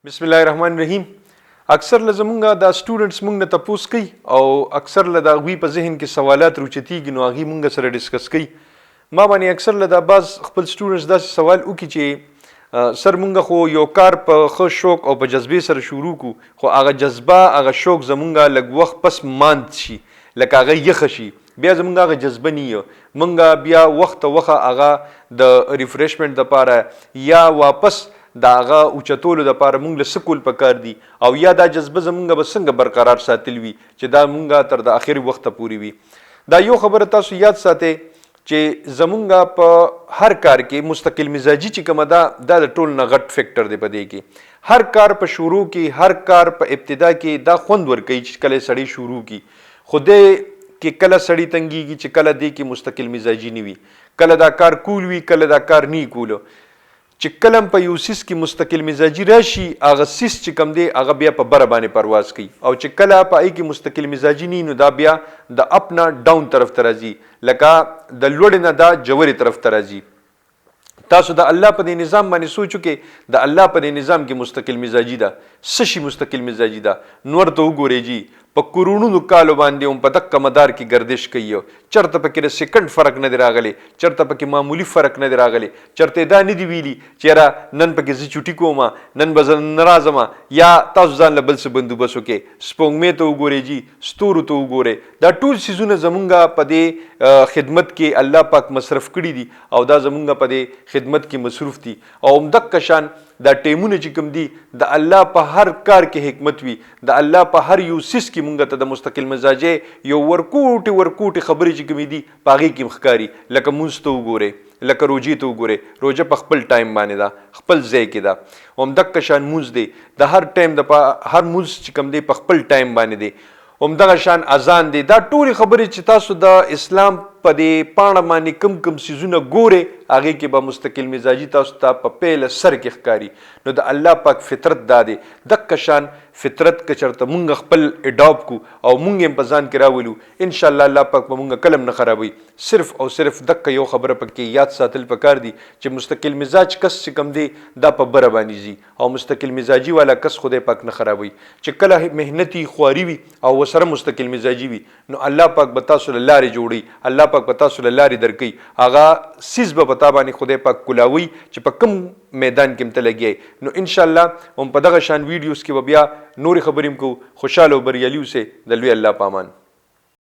بسم الله الرحمن الرحیم. اکثر لزمونږه دا سټوډنټس مونږ نه تپوس کوي او اکثر له دا غوي په ذهن کې سوالات روچتيږي نو هغه مونږ سره ډیسکس کوي. ما باندې اکثر له دا باز خپل سټوډنټس دا سوال وکړي چې سر مونږ خو یو کار په خو شوق او په جذبه سره شروع کو خو هغه جذبه هغه شوق زمونږه لږ وخت پس ماند شي لکه هغه یخ شي بیا زمونږه هغه جذبه نه مونږه بیا وخت هغه د ریفریشمنت لپاره یا واپس دا هغه اوچتولو لپاره مونږ له سکول پکار دي او یا دا جذبه زمونږه به څنګه برقرار ساتل وي چې دا مونږه تر د اخري وخت پورې وي. دا یو خبره تاسو یاد ساتئ چې زمونږه په هر کار کې مستقل مزاجي چې کومه دا د ټول نه غټ فیکټر دی په دې کې. هر کار په شروع کې هر کار په ابتدا کې دا خوند ورکوي چې کله سړی شروع کی خوده کې کله سړی تنګيږي چې کله دې کې مستقل مزاجي نه وي کله دا کار کول وي کله دا کار نه کولو چې کلم په یو سیس کې مستقل مزاجي راشي هغه سیس چې کم دی هغه بیا په بره باندې پرواز کوي او چې کله په ای کې مستقل مزاجي نه نو دا بیا د اپ نه ډاون طرف ته راځي لکه د لوړ نه دا جوړي طرف ته راځي. تاسو د الله په دې نظام باندې سوچو کې د الله په دې نظام کې مستقل مزاجي ده سشي مستقل مزاجي ده نور ته وګورئ جی په کورونو کالو باندې هم په دقه مدار کې گردش کوي چرته پکې د سکند فرق نه دی راغلی چرته پکې معمولی فرق نه دی راغلی چرته دا نه دی ویلي چې نن پکې زه چوټي کوم نن به زه ناراضم یا تاسو ځان له بل څه بندوبست وکړئ سپوږمۍ ته وګورئ جی ستورو ته وګورئ دا ټول څیزونه زمونږه په دې خدمت کې الله پاک مصرف کړي دي او دا زمونږه په دې خدمت کې مصروف دي او دقه شان دا ټیمونه چې کوم دي د الله په هر کار کې حکمت وي د الله په هر یو سیس کې مونږ ته د مستقل مزاجي یو ورکوټي خبرې چې کوم دي پاغي کې مخکاري لکه مونږ ته وګوره لکه روجي ته وګوره روجه په خپل ټایم باندې دا خپل ځای کې دا هم دغه شان مونږ دی د هر ټایم د هر مونږ چې کوم دی په خپل ټایم باندې دی هم دغه شان اذان دی دا ټول خبرې چې تاسو د اسلام په دې پاڼه باندې کم سيزونه ګوره هغه کې به مستقل مزاجي تاسو ته په پیل سر کې ښکاری نو د الله پاک فطرت داده دغه شان فطرت کې چرته مونږ خپل اډاپټ کو او مونږ هم په ځان کې راولو ان شاء الله الله پاک به مونږ کلم نه خرابوي. صرف او صرف دغه یو خبره پکې یاد ساتل پکار دي چې مستقل مزاج کس چې کم دی دا په بره باندې زی او مستقل مزاجي والا کس خدای پاک نه خرابوي چې کله مهنتي خواري وي او وسره مستقل مزاجي وي نو الله پاک به تاسو لاره جوړي الله پاک به تاسو لاره درکې هغه سیس به پتا باندې خدای پاک کولاوي چې په کوم میدان کې مت لګي نو ان شاء الله هم په دغه شان ویډیوز کې بیا نور خبرې کو خوشاله او بریالي اوسه د لوی الله پامان.